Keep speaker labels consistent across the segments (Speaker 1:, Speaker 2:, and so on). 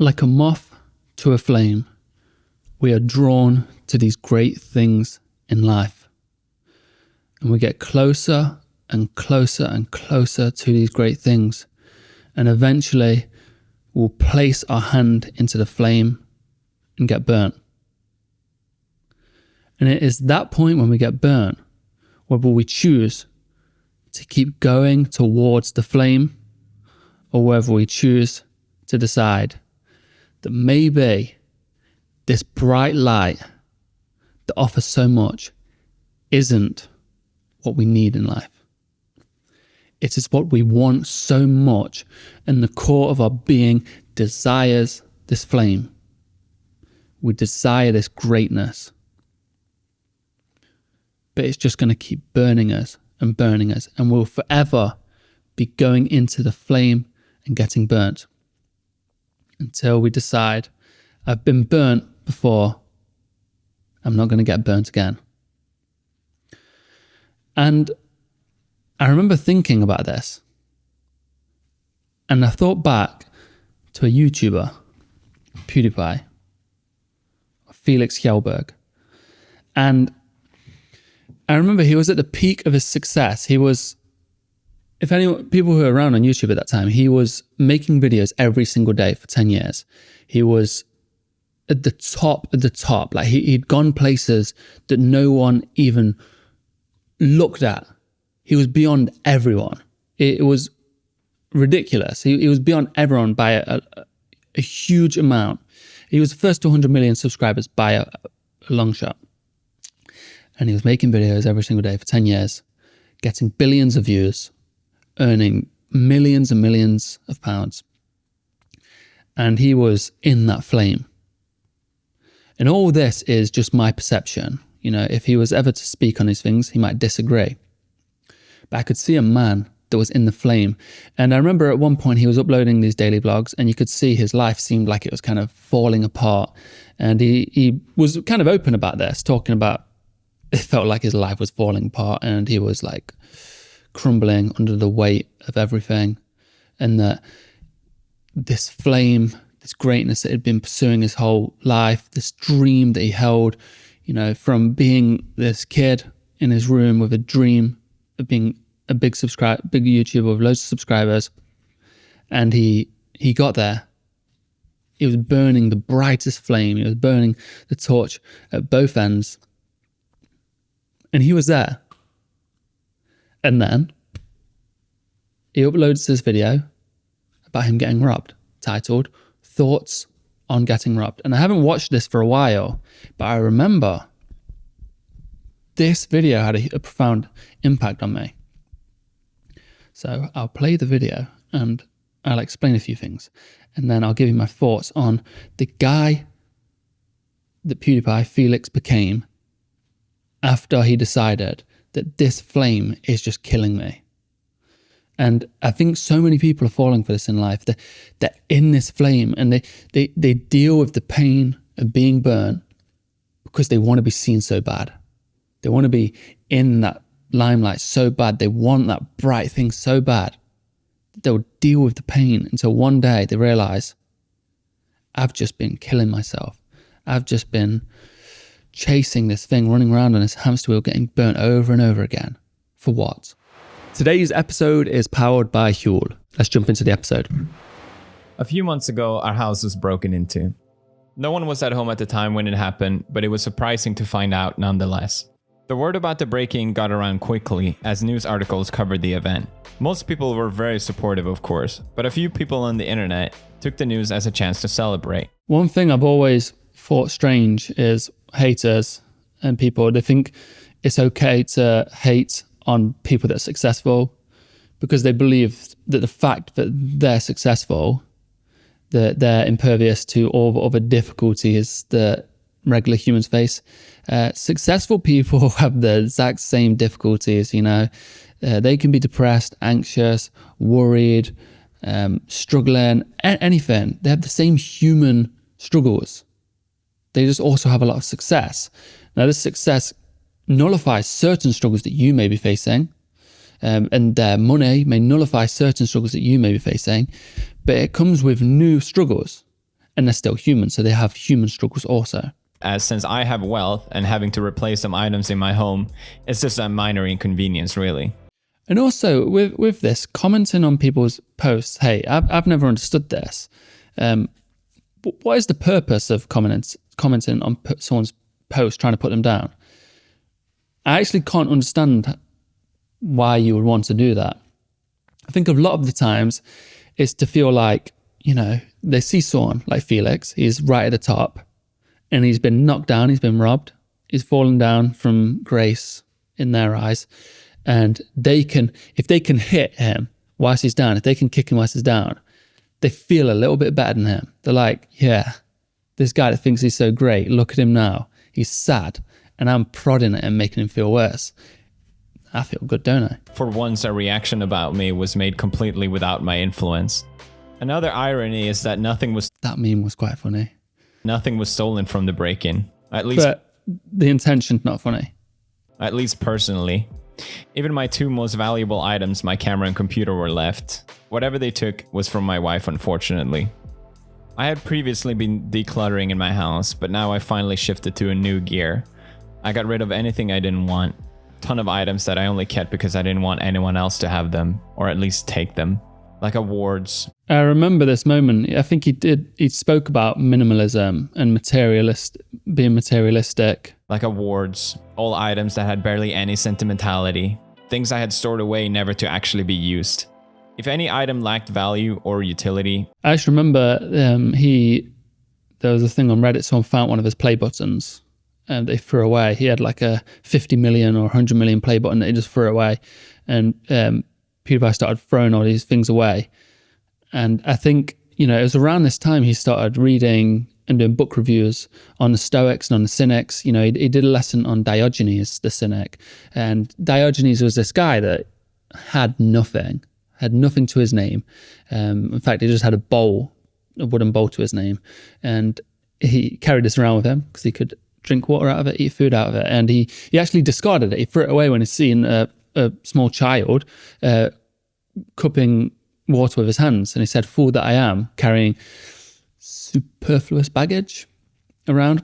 Speaker 1: Like a moth to a flame, we are drawn to these great things in life. And we get closer and closer and closer to these great things. And eventually we'll place our hand into the flame and get burnt. And it is that point when we get burnt, whether we choose to keep going towards the flame or whether we choose to decide that maybe this bright light that offers so much isn't what we need in life. It is what we want so much, and the core of our being desires this flame. We desire this greatness. But it's just going to keep burning us, and we'll forever be going into the flame and getting burnt until we decide, I've been burnt before, I'm not going to get burnt again. And I remember thinking about this, and I thought back to a YouTuber, Pewdiepie, Felix Kjellberg, and I remember he was at the peak of his success. He was, if anyone, people who were around on YouTube at that time, he was making videos every single day for 10 years. He was at the top. Like he'd gone places that no one even looked at. He was beyond everyone. It was ridiculous. He was beyond everyone by a huge amount. He was the first to 100 million subscribers by a long shot. And he was making videos every single day for 10 years, getting billions of views, earning millions and millions of pounds. And he was in that flame. And all this is just my perception. You know, if he was ever to speak on these things, he might disagree. But I could see a man that was in the flame. And I remember at one point he was uploading these daily vlogs, and you could see his life seemed like it was kind of falling apart. And he was kind of open about this, talking about it felt like his life was falling apart and he was like crumbling under the weight of everything. And that this flame, this greatness that had been pursuing his whole life, this dream that he held, you know, from being this kid in his room with a dream of being a big YouTuber with loads of subscribers. And he got there. He was burning the brightest flame. He was burning the torch at both ends. And he was there. And then he uploads this video about him getting robbed, titled Thoughts on Getting Robbed. And I haven't watched this for a while, but I remember this video had a profound impact on me. So I'll play the video and I'll explain a few things. And then I'll give you my thoughts on the guy that Pewdiepie, Felix, became after he decided that this flame is just killing me. And I think so many people are falling for this in life. They're in this flame and they deal with the pain of being burnt because they want to be seen so bad. They want to be in that limelight so bad. They want that bright thing so bad. They'll deal with the pain until one day they realize, I've just been killing myself. I've just been chasing this thing, running around on this hamster wheel, getting burnt over and over again. For what? Today's episode is powered by Huel. Let's jump into the episode.
Speaker 2: A few months ago, our house was broken into. No one was at home at the time when it happened, but it was surprising to find out nonetheless. The word about the break-in got around quickly as news articles covered the event. Most people were very supportive, of course, but a few people on the internet took the news as a chance to celebrate.
Speaker 1: One thing I've always thought strange is haters and people. They think it's okay to hate on people that are successful because they believe that the fact that they're successful, that they're impervious to all the other difficulties that regular humans face. Successful people have the exact same difficulties, you know. They can be depressed, anxious, worried, struggling, anything. They have the same human struggles. They just also have a lot of success. Now, this success nullifies certain struggles that you may be facing, and their money may nullify certain struggles that you may be facing, but it comes with new struggles. and they're still human, so they have human struggles also.
Speaker 2: As since I have wealth and having to replace some items in my home, it's just a minor inconvenience, really.
Speaker 1: And also with this, commenting on people's posts, hey, I've never understood this. What is the purpose of commenting on someone's post, trying to put them down? I actually can't understand why you would want to do that. I think a lot of the times it's to feel like, they see someone like Felix, he's right at the top, and he's been knocked down, he's been robbed, he's fallen down from grace in their eyes. And if they can hit him whilst he's down, if they can kick him whilst he's down, they feel a little bit better than him. They're like, yeah, this guy that thinks he's so great, look at him now. He's sad, and I'm prodding at him, making him feel worse. I feel good, don't I?
Speaker 2: For once, a reaction about me was made completely without my influence. Another irony is that
Speaker 1: That meme was quite funny.
Speaker 2: Nothing was stolen from the break-in.
Speaker 1: But the intention's not funny.
Speaker 2: At least personally. Even my two most valuable items, my camera and computer, were left. Whatever they took was from my wife, unfortunately. I had previously been decluttering in my house, but now I finally shifted to a new gear. I got rid of anything I didn't want. Ton of items that I only kept because I didn't want anyone else to have them, or at least take them. Like awards.
Speaker 1: I remember this moment. I think he spoke about minimalism and being materialistic.
Speaker 2: Like awards, all items that had barely any sentimentality. Things I had stored away never to actually be used. If any item lacked value or utility.
Speaker 1: I just remember there was a thing on Reddit, someone found one of his play buttons and they threw away. He had like a 50 million or 100 million play button that he just threw away. And Pewdiepie started throwing all these things away. And I think, it was around this time he started reading and doing book reviews on the Stoics and on the Cynics. He did a lesson on Diogenes, the Cynic. And Diogenes was this guy that had nothing to his name. In fact, he just had a wooden bowl to his name. And he carried this around with him because he could drink water out of it, eat food out of it. And he actually discarded it. He threw it away when he's seen a small child cupping water with his hands. And he said, "Fool that I am, carrying superfluous baggage around."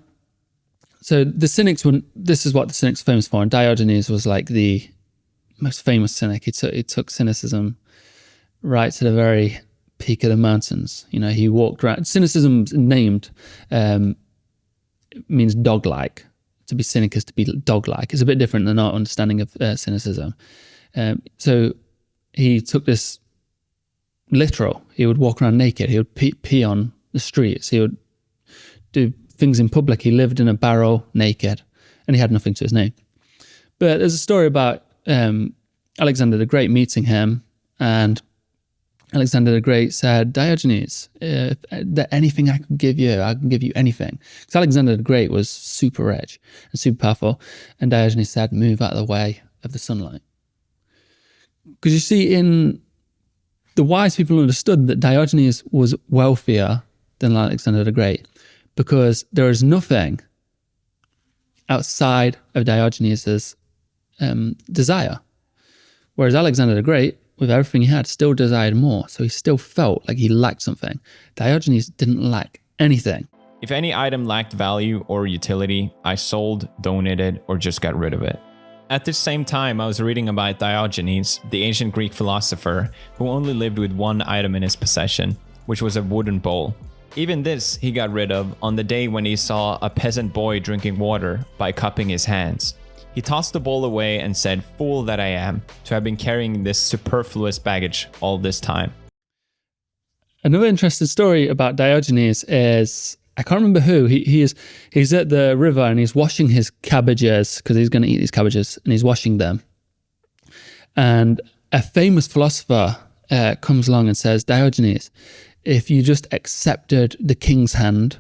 Speaker 1: So the Cynics this is what the Cynics are famous for. And Diogenes was like the most famous Cynic. He took cynicism right to the very peak of the mountains. He walked around. Cynicism's named means dog-like. To be cynic is to be dog-like. It's a bit different than our understanding of cynicism. So he took this literal. He would walk around naked. He would pee on the streets. He would do things in public. He lived in a barrel naked, and he had nothing to his name. But there's a story about Alexander the Great meeting him, and Alexander the Great said, "Diogenes, if there's anything I can give you anything." Because Alexander the Great was super rich and super powerful, and Diogenes said, "Move out of the way of the sunlight." Because you see, the wise people understood that Diogenes was wealthier than Alexander the Great, because there is nothing outside of Diogenes' desire. Whereas Alexander the Great, with everything he had, still desired more. So he still felt like he lacked something. Diogenes didn't lack anything.
Speaker 2: If any item lacked value or utility, I sold, donated, or just got rid of it. At this same time, I was reading about Diogenes, the ancient Greek philosopher, who only lived with one item in his possession, which was a wooden bowl. Even this he got rid of on the day when he saw a peasant boy drinking water by cupping his hands. He tossed the bowl away and said, "Fool that I am, to have been carrying this superfluous baggage all this time."
Speaker 1: Another interesting story about Diogenes is, I can't remember who, he's at the river and he's washing his cabbages, because he's going to eat these cabbages, and he's washing them. And a famous philosopher comes along and says, "Diogenes, if you just accepted the king's hand,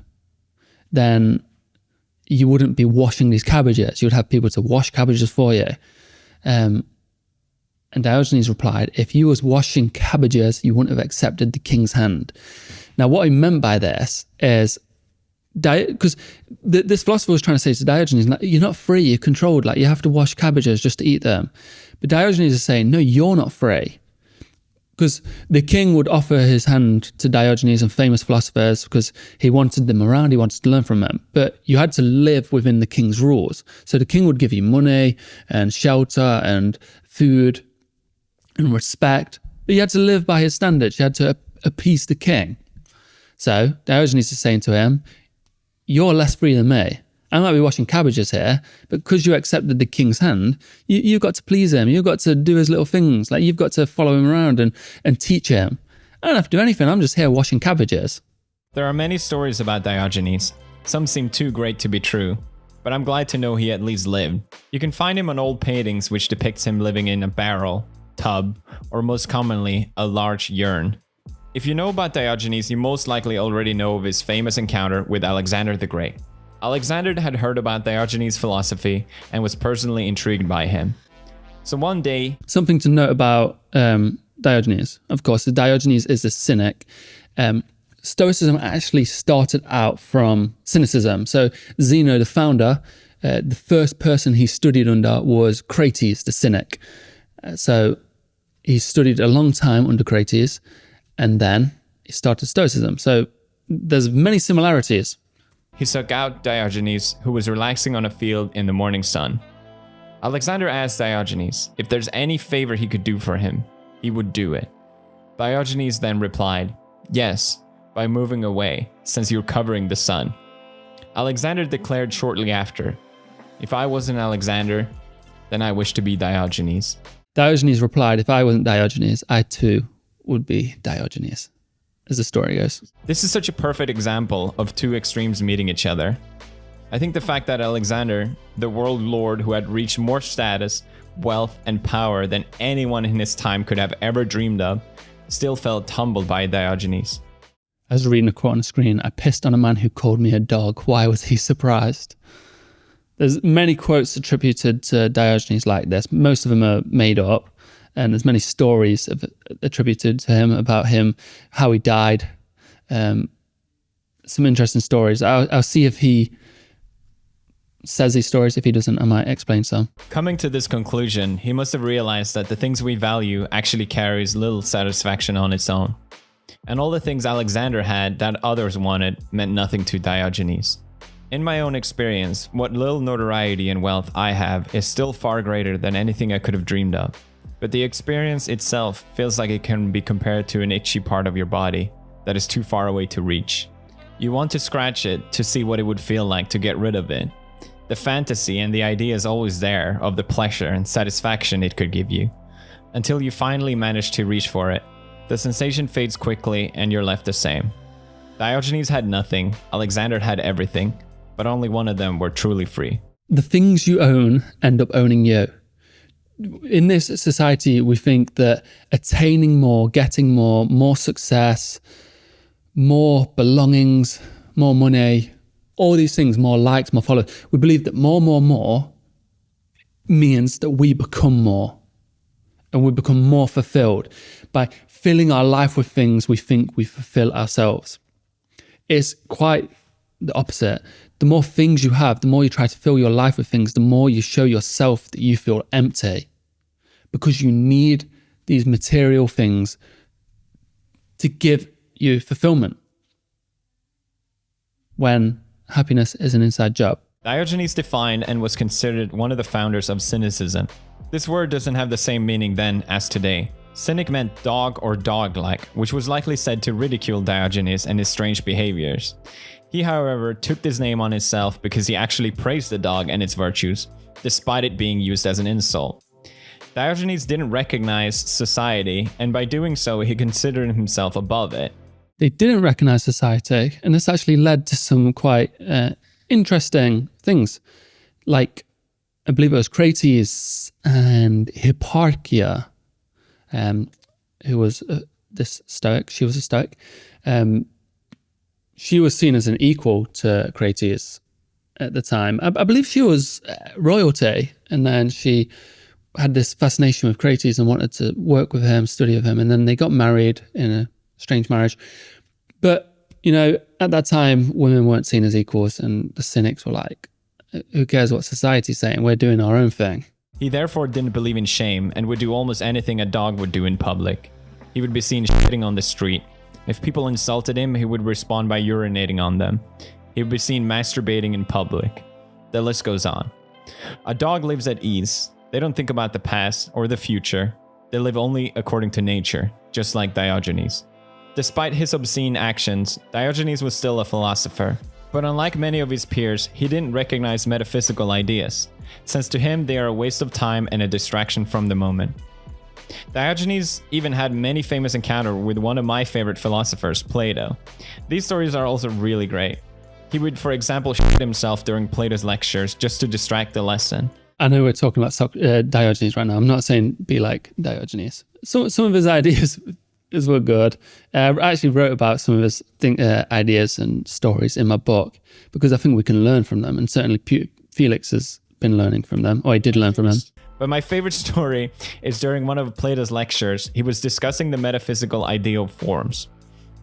Speaker 1: then you wouldn't be washing these cabbages. You would have people to wash cabbages for you." And Diogenes replied, "If you was washing cabbages, you wouldn't have accepted the king's hand." Now, what he meant by this is, because this philosopher was trying to say to Diogenes, "You're not free, you're controlled. You have to wash cabbages just to eat them." But Diogenes is saying, "No, you're not free. Because the king would offer his hand to Diogenes and famous philosophers because he wanted them around, he wanted to learn from them. But you had to live within the king's rules. So the king would give you money and shelter and food and respect, but you had to live by his standards. You had to appease the king. So Diogenes is saying to him, you're less free than me. I might be washing cabbages here, but because you accepted the king's hand, you've got to please him. You've got to do his little things. Like, you've got to follow him around and teach him. I don't have to do anything. I'm just here washing cabbages.
Speaker 2: There are many stories about Diogenes. Some seem too great to be true, but I'm glad to know he at least lived. You can find him on old paintings which depicts him living in a barrel, tub, or most commonly, a large urn. If you know about Diogenes, you most likely already know of his famous encounter with Alexander the Great. Alexander had heard about Diogenes' philosophy and was personally intrigued by him. So one day...
Speaker 1: Something to note about Diogenes, of course, Diogenes is a Cynic. Stoicism actually started out from Cynicism. So Zeno, the founder, the first person he studied under was Crates, the Cynic. So he studied a long time under Crates, and then he started Stoicism. So there's many similarities.
Speaker 2: He sought out Diogenes, who was relaxing on a field in the morning sun. Alexander asked Diogenes if there's any favor he could do for him, he would do it. Diogenes then replied, yes, by moving away, since you're covering the sun. Alexander declared shortly after, if I wasn't Alexander, then I wish to be Diogenes.
Speaker 1: Diogenes replied, if I wasn't Diogenes, I too would be Diogenes, as the story goes.
Speaker 2: This is such a perfect example of two extremes meeting each other. I think the fact that Alexander, the world lord who had reached more status, wealth, and power than anyone in his time could have ever dreamed of, still felt humbled by Diogenes.
Speaker 1: I was reading a quote on the screen, I pissed on a man who called me a dog. Why was he surprised? There's many quotes attributed to Diogenes like this. Most of them are made up. And there's many stories attributed to him about him, how he died. Some interesting stories. I'll see if he says these stories. If he doesn't, I might explain some.
Speaker 2: Coming to this conclusion, he must have realized that the things we value actually carries little satisfaction on its own. And all the things Alexander had that others wanted meant nothing to Diogenes. In my own experience, what little notoriety and wealth I have is still far greater than anything I could have dreamed of. But the experience itself feels like it can be compared to an itchy part of your body that is too far away to reach. You want to scratch it to see what it would feel like to get rid of it. The fantasy and the idea is always there of the pleasure and satisfaction it could give you. Until you finally manage to reach for it, the sensation fades quickly and you're left the same. Diogenes had nothing, Alexander had everything, but only one of them were truly free.
Speaker 1: The things you own end up owning you. In this society, we think that attaining more, getting more success, more belongings, more money, all these things, more likes, more followers, we believe that more means that we become more and we become more fulfilled. By filling our life with things, we think we fulfill ourselves. It's quite the opposite. The more things you have, the more you try to fill your life with things, the more you show yourself that you feel empty, because you need these material things to give you fulfillment, when happiness is an inside job.
Speaker 2: Diogenes defined and was considered one of the founders of Cynicism. This word doesn't have the same meaning then as today. Cynic meant dog or dog-like, which was likely said to ridicule Diogenes and his strange behaviors. He, however, took this name on himself because he actually praised the dog and its virtues, despite it being used as an insult. Diogenes didn't recognize society, and by doing so, he considered himself above it.
Speaker 1: They didn't recognize society, and this actually led to some quite interesting things. Like, I believe it was Crates and Hipparchia, who was this Stoic. She was a Stoic. She was seen as an equal to Crates at the time. I believe she was royalty, and then she had this fascination with Crates and wanted to work with him, study with him, and then they got married in a strange marriage. But, you know, at that time, women weren't seen as equals, and the Cynics were like, who cares what society's saying? We're doing our own thing.
Speaker 2: He therefore didn't believe in shame and would do almost anything a dog would do in public. he would be seen shitting on the street. If people insulted him, he would respond by urinating on them. He would be seen masturbating in public. The list goes on. A dog lives at ease. They don't think about the past or the future. They live only according to nature, just like Diogenes. Despite his obscene actions, Diogenes was still a philosopher. But unlike many of his peers, he didn't recognize metaphysical ideas, since to him they are a waste of time and a distraction from the moment. Diogenes even had many famous encounters with one of my favorite philosophers, Plato. These stories are also really great. He would, for example, shit himself during Plato's lectures just to distract the lesson.
Speaker 1: I know we're talking about Diogenes right now. I'm not saying be like Diogenes. Some of his ideas were good. I actually wrote about some of his ideas and stories in my book because I think we can learn from them. And certainly Felix has been learning from them, or he did learn from them.
Speaker 2: But my favorite story is during one of Plato's lectures, he was discussing the metaphysical idea of forms.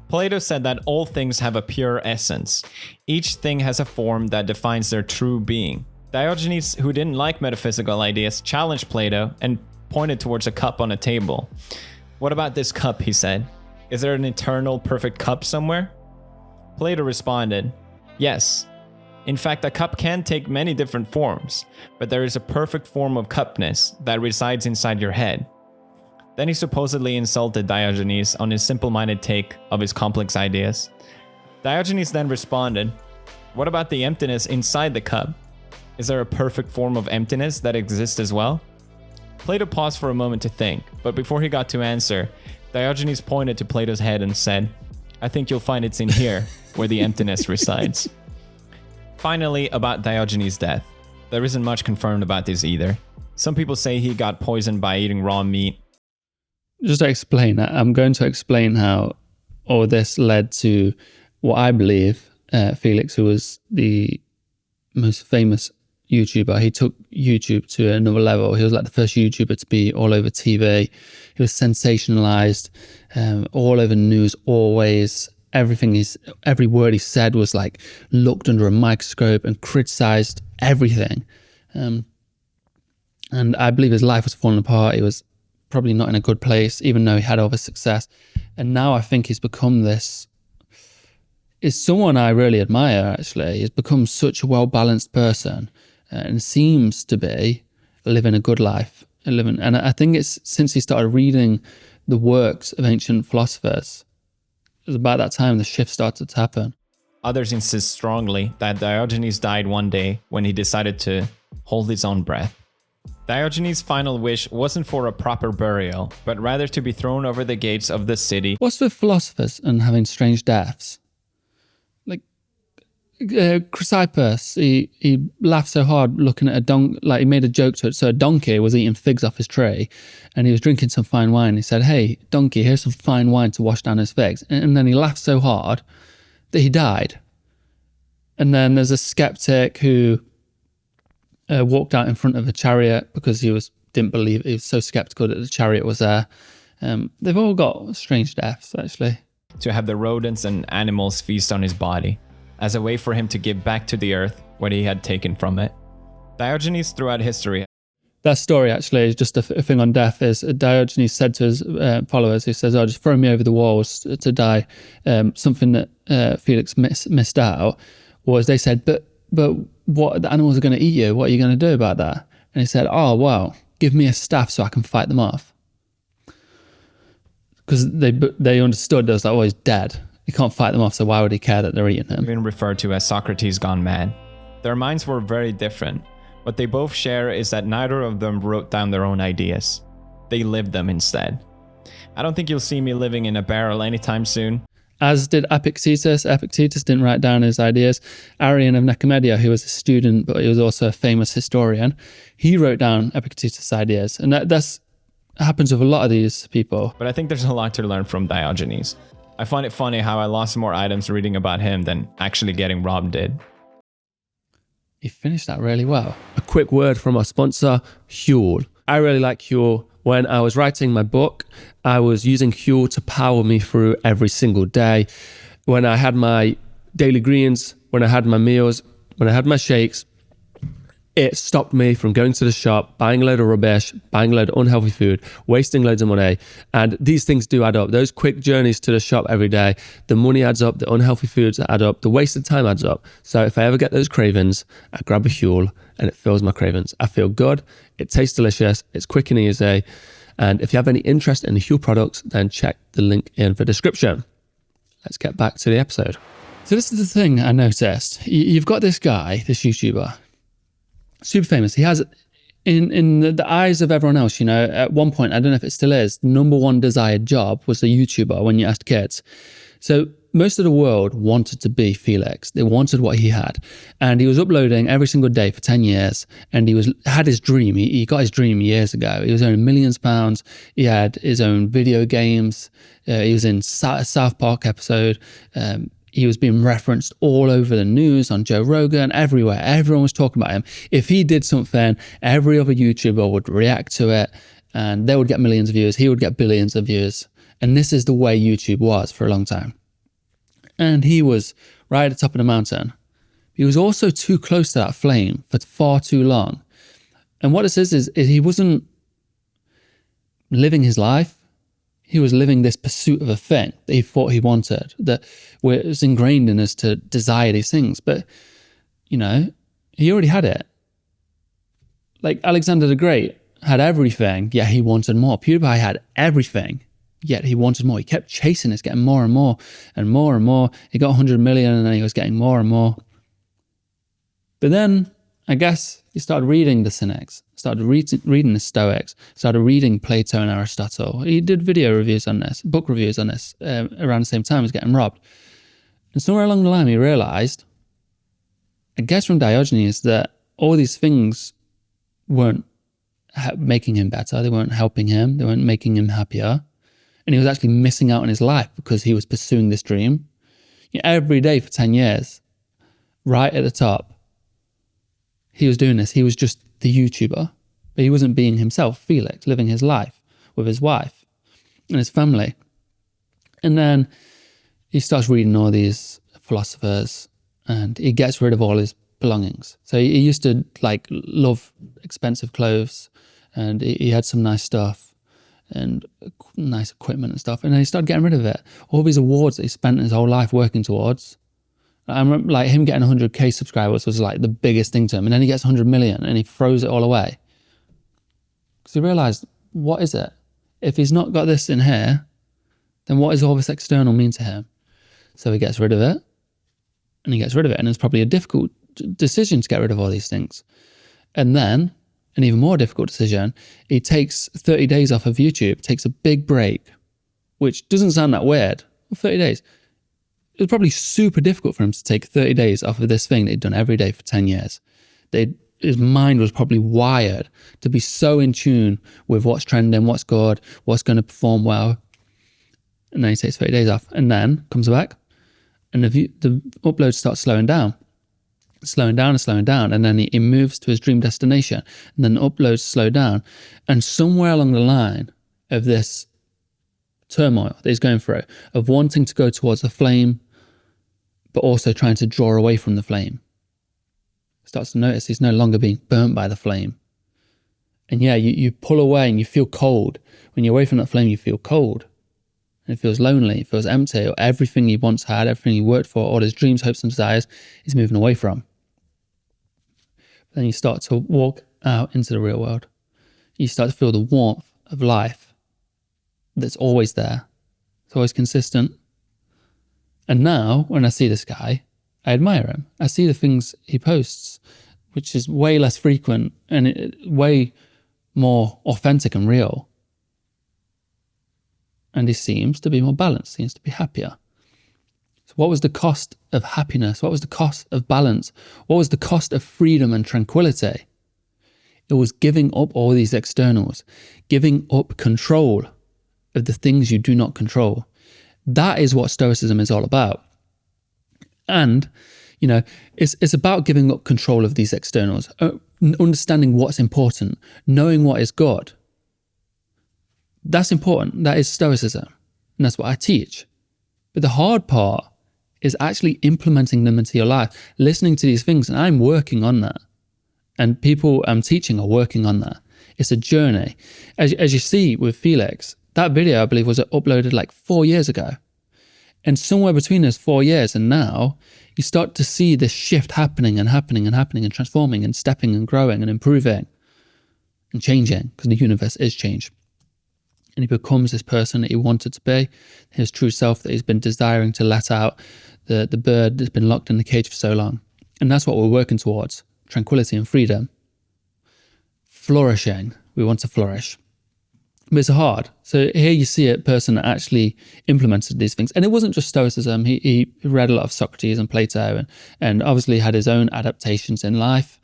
Speaker 2: Plato said that all things have a pure essence. Each thing has a form that defines their true being. Diogenes, who didn't like metaphysical ideas, challenged Plato and pointed towards a cup on a table. "What about this cup?" he said. "Is there an eternal, perfect cup somewhere?" Plato responded, "Yes. In fact, a cup can take many different forms, but there is a perfect form of cupness that resides inside your head." Then he supposedly insulted Diogenes on his simple-minded take of his complex ideas. Diogenes then responded, "What about the emptiness inside the cup? Is there a perfect form of emptiness that exists as well?" Plato paused for a moment to think, but before he got to answer, Diogenes pointed to Plato's head and said, "I think you'll find it's in here, where the emptiness resides." Finally, about Diogenes' death. There isn't much confirmed about this either. Some people say he got poisoned by eating raw meat.
Speaker 1: Just to explain, I'm going to explain how all this led to what I believe Felix, who was the most famous YouTuber, he took YouTube to another level. He was like the first YouTuber to be all over TV. He was sensationalized, all over the news, always. Every word he said was like looked under a microscope and criticized everything. And I believe his life was falling apart. He was probably not in a good place, even though he had all this success. And now I think he's become is someone I really admire, actually. He's become such a well-balanced person and seems to be living a good life. And I think it's since he started reading the works of ancient philosophers, it was about that time the shift started to happen.
Speaker 2: Others insist strongly that Diogenes died one day when he decided to hold his own breath. Diogenes' final wish wasn't for a proper burial, but rather to be thrown over the gates of the city.
Speaker 1: What's with philosophers and having strange deaths? Like Chrysippus, he laughed so hard looking at a donkey, like he made a joke to it. So a donkey was eating figs off his tray and he was drinking some fine wine. He said, "Hey, donkey, here's some fine wine to wash down his figs." And then he laughed so hard that he died. And then there's a skeptic who walked out in front of a chariot because he was so skeptical that the chariot was there. They've all got strange deaths, actually.
Speaker 2: To have the rodents and animals feast on his body, as a way for him to give back to the earth what he had taken from it. Diogenes throughout history.
Speaker 1: That story actually is just a thing on death. Is Diogenes said to his followers, he says, "Oh, just throw me over the walls to die." Something that Felix missed out was they said, but what, the animals are going to eat you. What are you going to do about that? And he said, "Oh, well, give me a staff so I can fight them off." Because they understood that was like, oh, he's dead. He can't fight them off, so why would he care that they're eating him?
Speaker 2: Even referred to as Socrates gone mad. Their minds were very different. What they both share is that neither of them wrote down their own ideas. They lived them instead. I don't think you'll see me living in a barrel anytime soon.
Speaker 1: As did Epictetus. Epictetus didn't write down his ideas. Arrian of Nicomedia, who was a student, but he was also a famous historian, he wrote down Epictetus' ideas. And that's happens with a lot of these people.
Speaker 2: But I think there's a lot to learn from Diogenes. I find it funny how I lost more items reading about him than actually getting robbed did.
Speaker 1: He finished that really well. A quick word from our sponsor, Huel. I really like Huel. When I was writing my book, I was using Huel to power me through every single day. When I had my daily greens, when I had my meals, when I had my shakes, It stopped me from going to the shop, buying a load of rubbish, buying a load of unhealthy food, wasting loads of money. And these things do add up. Those quick journeys to the shop every day, the money adds up, the unhealthy foods add up, the wasted time adds up. So if I ever get those cravings, I grab a Huel and it fills my cravings. I feel good, it tastes delicious, it's quick and easy. And if you have any interest in the Huel products, then check the link in the description. Let's get back to the episode. So this is the thing I noticed. You've got this guy, this YouTuber, super famous. He has, in the eyes of everyone else, you know, at one point, I don't know if it still is, number one desired job was a YouTuber when you asked kids. So most of the world wanted to be Felix. They wanted what he had. And he was uploading every single day for 10 years. And he had his dream. He got his dream years ago. He was earning millions of pounds. He had his own video games. He was in a South Park episode. He was being referenced all over the news, on Joe Rogan, everywhere. Everyone was talking about him. If he did something, every other YouTuber would react to it and they would get millions of views. He would get billions of views. And this is the way YouTube was for a long time. And he was right at the top of the mountain. He was also too close to that flame for far too long. And what this is he wasn't living his life. He was living this pursuit of a thing that he thought he wanted, that was ingrained in us to desire these things. But, you know, he already had it. Like Alexander the Great had everything, yet he wanted more. Pewdiepie had everything, yet he wanted more. He kept chasing this, getting more and more and more and more. He got 100 million and then he was getting more and more. But then, I guess, he started reading the Cynics, started reading the Stoics, started reading Plato and Aristotle. He did video reviews on this, book reviews on this, around the same time as getting robbed. And somewhere along the line, he realized, I guess from Diogenes, that all these things weren't making him better. They weren't helping him. They weren't making him happier. And he was actually missing out on his life because he was pursuing this dream. You know, every day for 10 years, right at the top, he was doing this. He was just the YouTuber, but he wasn't being himself, Felix, living his life with his wife and his family. And then he starts reading all these philosophers and he gets rid of all his belongings. So he used to like love expensive clothes and he had some nice stuff and nice equipment and stuff. And then he started getting rid of it. All these awards that he spent his whole life working towards. I remember like him getting 100k subscribers was like the biggest thing to him. And then he gets 100 million and he throws it all away. Because he realized, what is it? If he's not got this in here, then what does all this external mean to him? So he gets rid of it and he gets rid of it. And it's probably a difficult decision to get rid of all these things. And then an even more difficult decision, he takes 30 days off of YouTube, takes a big break, which doesn't sound that weird. 30 days. It was probably super difficult for him to take 30 days off of this thing that he'd done every day for 10 years. His mind was probably wired to be so in tune with what's trending, what's good, what's going to perform well. And then he takes 30 days off and then comes back and the upload starts slowing down. And then he moves to his dream destination and then the uploads slow down. And somewhere along the line of this turmoil that he's going through, of wanting to go towards the flame, but also trying to draw away from the flame, starts to notice he's no longer being burnt by the flame. And yeah, you pull away and you feel cold. When you're away from that flame, you feel cold. And it feels lonely, it feels empty. Or everything he once had, everything he worked for, all his dreams, hopes and desires, he's moving away from. But then you start to walk out into the real world. You start to feel the warmth of life that's always there. It's always consistent. And now, when I see this guy, I admire him. I see the things he posts, which is way less frequent and way more authentic and real. And he seems to be more balanced, seems to be happier. So what was the cost of happiness? What was the cost of balance? What was the cost of freedom and tranquility? It was giving up all these externals, giving up control of the things you do not control. That is what Stoicism is all about. And, you know, it's about giving up control of these externals, understanding what's important, knowing what is good. That's important. That is Stoicism. And that's what I teach. But the hard part is actually implementing them into your life, listening to these things. And I'm working on that. And people I'm teaching are working on that. It's a journey. As you see with Felix, that video, I believe, was uploaded like 4 years ago. And somewhere between those 4 years and now, you start to see this shift happening and transforming and stepping and growing and improving and changing, because the universe is change. And he becomes this person that he wanted to be, his true self that he's been desiring to let out, the bird that's been locked in the cage for so long. And that's what we're working towards, tranquility and freedom. Flourishing, we want to flourish. But it's hard. So here you see a person that actually implemented these things. And it wasn't just Stoicism. He read a lot of Socrates and Plato and obviously had his own adaptations in life.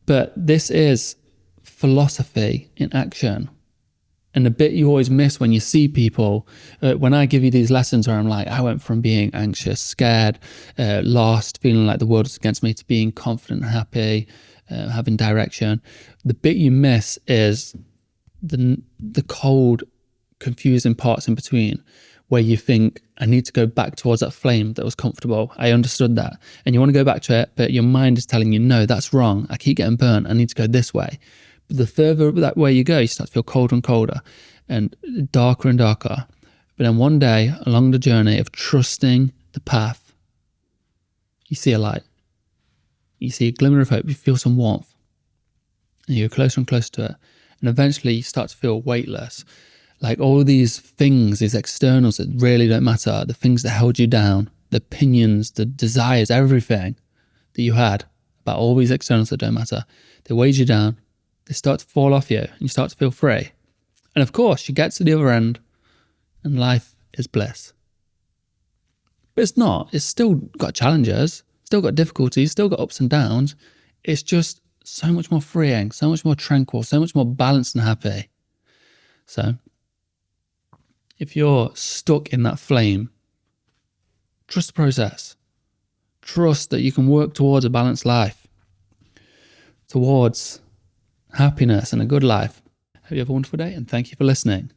Speaker 1: But this is philosophy in action. And the bit you always miss when you see people, when I give you these lessons where I'm like, I went from being anxious, scared, lost, feeling like the world was against me, to being confident and happy, having direction. The bit you miss is the cold, confusing parts in between, where you think, I need to go back towards that flame that was comfortable. I understood that. And you want to go back to it, but your mind is telling you, no, that's wrong. I keep getting burnt. I need to go this way. But the further that way you go, you start to feel colder and colder and darker and darker. But then one day, along the journey of trusting the path, you see a light. You see a glimmer of hope. You feel some warmth. And you go closer and closer to it. And eventually you start to feel weightless. Like all these things, these externals that really don't matter, the things that held you down, the opinions, the desires, everything that you had about all these externals that don't matter, they weighed you down. They start to fall off you and you start to feel free. And of course, you get to the other end and life is bliss. But it's not. It's still got challenges, still got difficulties, still got ups and downs. It's just so much more freeing, so much more tranquil, so much more balanced and happy. So if you're stuck in that flame, trust the process. Trust that you can work towards a balanced life, towards happiness and a good life. Hope you have a wonderful day and thank you for listening.